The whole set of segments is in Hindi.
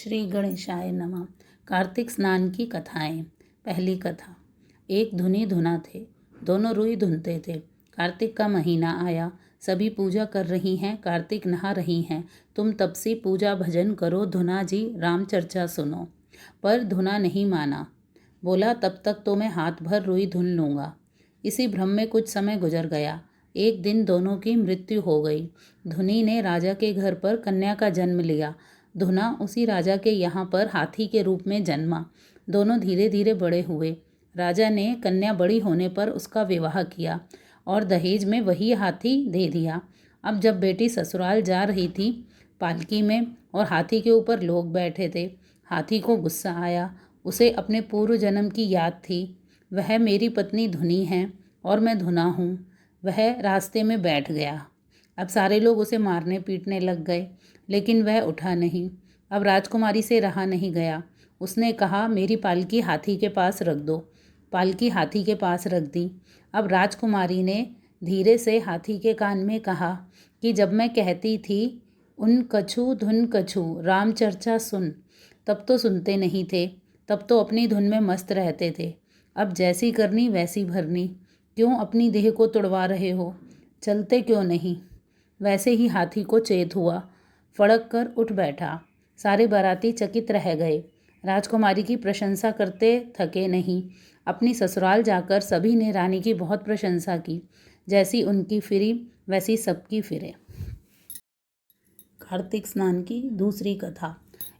श्री गणेशाय नमः। कार्तिक स्नान की कथाएं। पहली कथा। एक धुनी धुना थे, दोनों रुई धुनते थे। कार्तिक का महीना आया, सभी पूजा कर रही हैं, कार्तिक नहा रही हैं। तुम तपसी पूजा भजन करो, धुना जी राम चर्चा सुनो। पर धुना नहीं माना, बोला तब तक तो मैं हाथ भर रुई धुन लूँगा। इसी भ्रम में कुछ समय गुजर गया। एक दिन दोनों की मृत्यु हो गई। धुनी ने राजा के घर पर कन्या का जन्म लिया, धुना उसी राजा के यहाँ पर हाथी के रूप में जन्मा। दोनों धीरे धीरे बड़े हुए। राजा ने कन्या बड़ी होने पर उसका विवाह किया और दहेज में वही हाथी दे दिया। अब जब बेटी ससुराल जा रही थी पालकी में और हाथी के ऊपर लोग बैठे थे, हाथी को गुस्सा आया। उसे अपने पूर्व जन्म की याद थी। वह मेरी पत्नी धुनी है और मैं धुना हूँ। वह रास्ते में बैठ गया। अब सारे लोग उसे मारने पीटने लग गए, लेकिन वह उठा नहीं। अब राजकुमारी से रहा नहीं गया। उसने कहा, मेरी पालकी हाथी के पास रख दो। पालकी हाथी के पास रख दी। अब राजकुमारी ने धीरे से हाथी के कान में कहा कि जब मैं कहती थी उन कछु धुन कछु राम चर्चा सुन, तब तो सुनते नहीं थे, तब तो अपनी धुन में मस्त रहते थे। अब जैसी करनी वैसी भरनी। क्यों अपनी देह को तुड़वा रहे हो? चलते क्यों नहीं? वैसे ही हाथी को चेत हुआ, फड़क कर उठ बैठा। सारे बाराती चकित रह गए। राजकुमारी की प्रशंसा करते थके नहीं। अपनी ससुराल जाकर सभी ने रानी की बहुत प्रशंसा की। जैसी उनकी फिरी वैसी सबकी फिरे। कार्तिक स्नान की दूसरी कथा।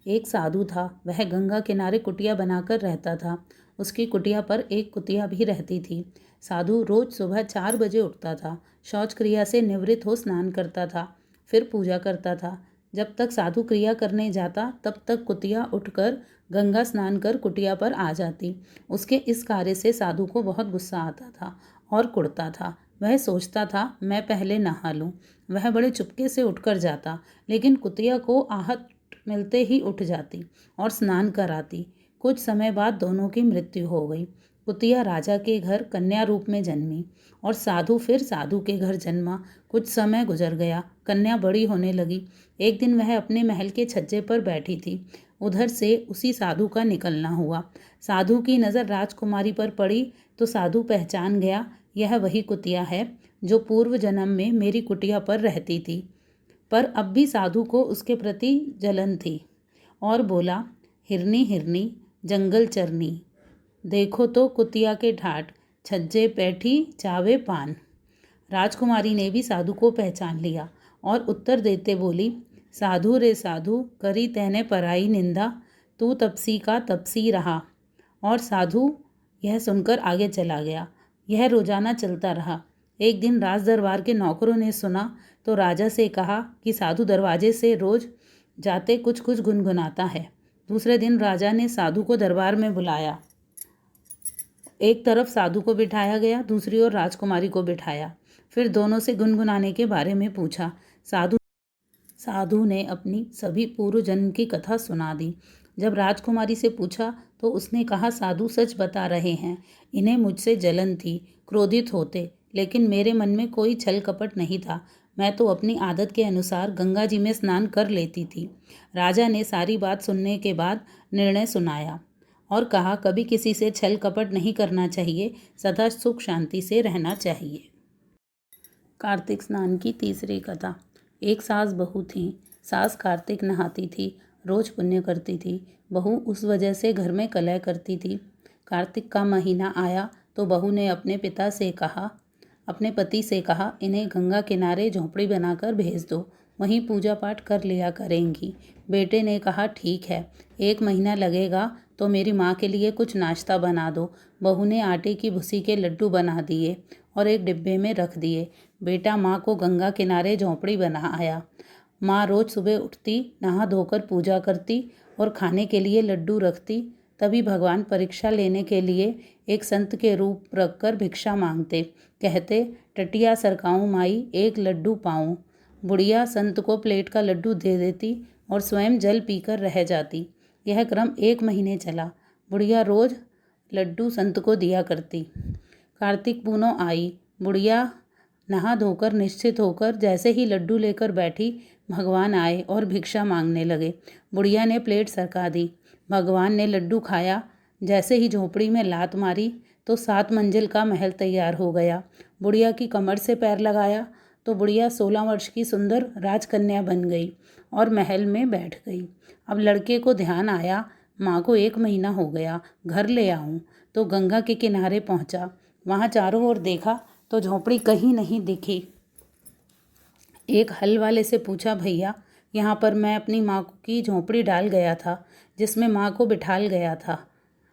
एक साधु था, वह गंगा किनारे कुटिया बनाकर रहता था। उसकी कुटिया पर एक कुतिया भी रहती थी। साधु रोज सुबह 4 बजे उठता था, शौच क्रिया से निवृत्त हो स्नान करता था, फिर पूजा करता था। जब तक साधु क्रिया करने जाता तब तक कुतिया उठकर गंगा स्नान कर कुटिया पर आ जाती। उसके इस कार्य से साधु को बहुत गुस्सा आता था और कुढ़ता था। वह सोचता था, मैं पहले नहा लूँ। वह बड़े चुपके से उठकर जाता, लेकिन कुतिया को आहट मिलते ही उठ जाती और स्नान कराती। कुछ समय बाद दोनों की मृत्यु हो गई। कुतिया राजा के घर कन्या रूप में जन्मी और साधु फिर साधु के घर जन्मा। कुछ समय गुजर गया, कन्या बड़ी होने लगी। एक दिन वह अपने महल के छज्जे पर बैठी थी। उधर से उसी साधु का निकलना हुआ। साधु की नज़र राजकुमारी पर पड़ी तो साधु पहचान गया, यह वही कुतिया है जो पूर्व जन्म में मेरी कुटिया पर रहती थी। पर अब भी साधु को उसके प्रति जलन थी और बोला, हिरनी हिरनी जंगल चरनी, देखो तो कुतिया के ठाट, छज्जे बैठी चावे पान। राजकुमारी ने भी साधु को पहचान लिया और उत्तर देते बोली, साधु रे साधु, करी तैने पराई निंदा, तू तपसी का तपसी रहा। और साधु यह सुनकर आगे चला गया। यह रोजाना चलता रहा। एक दिन राज दरबार के नौकरों ने सुना तो राजा से कहा कि साधु दरवाजे से रोज जाते कुछ कुछ गुनगुनाता है। दूसरे दिन राजा ने साधु को दरबार में बुलाया। एक तरफ साधु को बिठाया गया, दूसरी ओर राजकुमारी को बिठाया। फिर दोनों से गुनगुनाने के बारे में पूछा। साधु ने अपनी सभी पूर्व जन्म की कथा सुना दी। जब राजकुमारी से पूछा तो उसने कहा, साधु सच बता रहे हैं, इन्हें मुझसे जलन थी, क्रोधित होते, लेकिन मेरे मन में कोई छल कपट नहीं था। मैं तो अपनी आदत के अनुसार गंगा जी में स्नान कर लेती थी। राजा ने सारी बात सुनने के बाद निर्णय सुनाया और कहा, कभी किसी से छल कपट नहीं करना चाहिए, सदा सुख शांति से रहना चाहिए। कार्तिक स्नान की तीसरी कथा। एक सास बहू थी। सास कार्तिक नहाती थी, रोज पुण्य करती थी। बहू उस वजह से घर में कलह करती थी। कार्तिक का महीना आया तो बहू ने अपने पति से कहा, इन्हें गंगा किनारे झोंपड़ी बनाकर भेज दो, वहीं पूजा पाठ कर लिया करेंगी। बेटे ने कहा, ठीक है, 1 महीना लगेगा तो मेरी माँ के लिए कुछ नाश्ता बना दो। बहू ने आटे की भूसी के लड्डू बना दिए और एक डिब्बे में रख दिए। बेटा माँ को गंगा किनारे झोंपड़ी बना आया। माँ रोज सुबह उठती, नहा धोकर पूजा करती और खाने के लिए लड्डू रखती। तभी भगवान परीक्षा लेने के लिए एक संत के रूप रखकर भिक्षा मांगते। कहते, टटिया सरकाऊं माई, एक लड्डू पाऊं। बुढ़िया संत को प्लेट का लड्डू दे देती और स्वयं जल पीकर रह जाती। यह क्रम 1 महीने चला। बुढ़िया रोज लड्डू संत को दिया करती। कार्तिक पूनौ आई। बुढ़िया नहा धोकर निश्चित होकर जैसे ही लड्डू लेकर बैठी, भगवान आए और भिक्षा मांगने लगे। बुढ़िया ने प्लेट सरका दी। भगवान ने लड्डू खाया। जैसे ही झोपड़ी में लात मारी तो 7 मंजिल का महल तैयार हो गया। बुढ़िया की कमर से पैर लगाया तो बुढ़िया 16 वर्ष की सुंदर राजकन्या बन गई और महल में बैठ गई। अब लड़के को ध्यान आया, माँ को 1 महीना हो गया, घर ले आऊँ। तो गंगा के किनारे पहुँचा। वहाँ चारों ओर देखा तो झोंपड़ी कहीं नहीं दिखी। एक हल वाले से पूछा, भैया यहाँ पर मैं अपनी माँ की झोंपड़ी डाल गया था, जिसमें माँ को बिठाल गया था।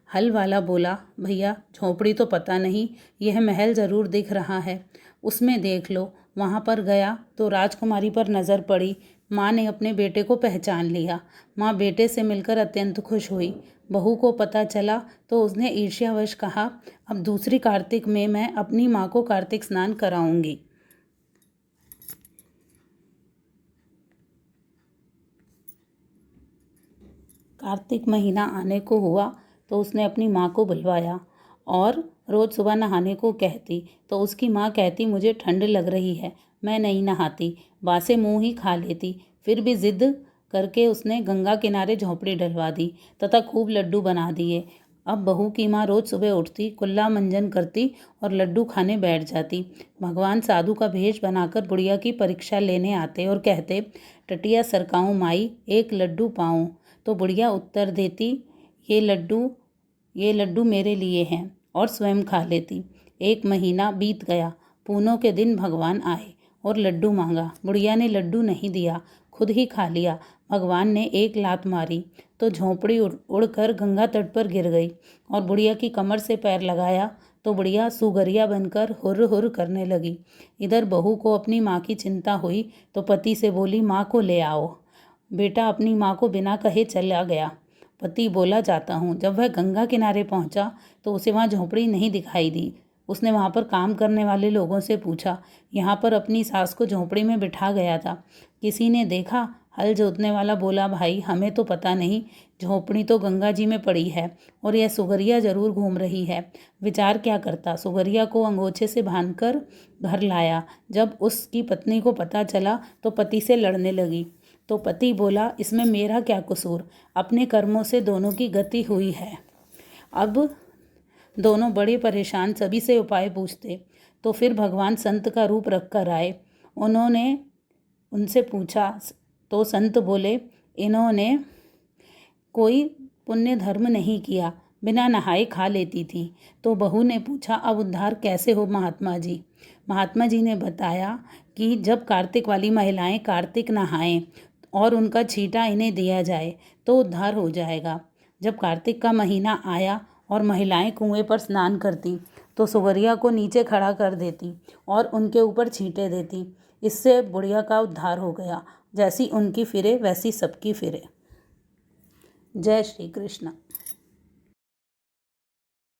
हल वाला बोला, भैया झोंपड़ी तो पता नहीं, यह महल ज़रूर दिख रहा है, उसमें देख लो। वहाँ पर गया तो राजकुमारी पर नज़र पड़ी। माँ ने अपने बेटे को पहचान लिया। माँ बेटे से मिलकर अत्यंत खुश हुई। बहू को पता चला तो उसने ईर्ष्यावश कहा, अब दूसरी कार्तिक में मैं अपनी माँ को कार्तिक स्नान कराऊंगी। कार्तिक महीना आने को हुआ तो उसने अपनी माँ को बुलवाया और रोज़ सुबह नहाने को कहती तो उसकी माँ कहती, मुझे ठंड लग रही है, मैं नहीं नहाती, बासे मुँह ही खा लेती। फिर भी जिद करके उसने गंगा किनारे झोंपड़ी डलवा दी तथा खूब लड्डू बना दिए। अब बहू की माँ रोज़ सुबह उठती, कुल्ला मंजन करती और लड्डू खाने बैठ जाती। भगवान साधु का भेष बनाकर बुढ़िया की परीक्षा लेने आते और कहते, टटिया सरकाऊँ माई, एक लड्डू पाऊँ। तो बुढ़िया उत्तर देती, ये लड्डू मेरे लिए हैं, और स्वयं खा लेती। 1 महीना बीत गया। पूनों के दिन भगवान आए और लड्डू मांगा। बुढ़िया ने लड्डू नहीं दिया, खुद ही खा लिया। भगवान ने एक लात मारी तो झोंपड़ी उड़कर गंगा तट पर गिर गई और बुढ़िया की कमर से पैर लगाया तो बुढ़िया सुगरिया बनकर हुर्र हुर्र करने लगी। इधर बहू को अपनी माँ की चिंता हुई तो पति से बोली, माँ को ले आओ। बेटा अपनी माँ को बिना कहे चला गया। पति बोला, जाता हूँ। जब वह गंगा किनारे पहुँचा तो उसे वहाँ झोंपड़ी नहीं दिखाई दी। उसने वहाँ पर काम करने वाले लोगों से पूछा, यहाँ पर अपनी सास को झोंपड़ी में बिठा गया था, किसी ने देखा? हल जोतने वाला बोला, भाई हमें तो पता नहीं, झोंपड़ी तो गंगा जी में पड़ी है और यह सुगरिया जरूर घूम रही है। विचार क्या करता, सुगरिया को अंगोछे से बांधकर घर लाया। जब उसकी पत्नी को पता चला तो पति से लड़ने लगी। तो पति बोला, इसमें मेरा क्या कसूर, अपने कर्मों से दोनों की गति हुई है। अब दोनों बड़े परेशान, सभी से उपाय पूछते। तो फिर भगवान संत का रूप रख कर आए। उन्होंने उनसे पूछा तो संत बोले, इन्होंने कोई पुण्य धर्म नहीं किया, बिना नहाए खा लेती थी। तो बहू ने पूछा, अब उद्धार कैसे हो महात्मा जी? महात्मा जी ने बताया कि जब कार्तिक वाली महिलाएं कार्तिक नहाएं और उनका छींटा इन्हें दिया जाए तो उद्धार हो जाएगा। जब कार्तिक का महीना आया और महिलाएं कुएं पर स्नान करती तो सुगरिया को नीचे खड़ा कर देती और उनके ऊपर छींटे देती। इससे बुढ़िया का उद्धार हो गया। जैसी उनकी फिरे वैसी सबकी फिरे। जय श्री कृष्ण।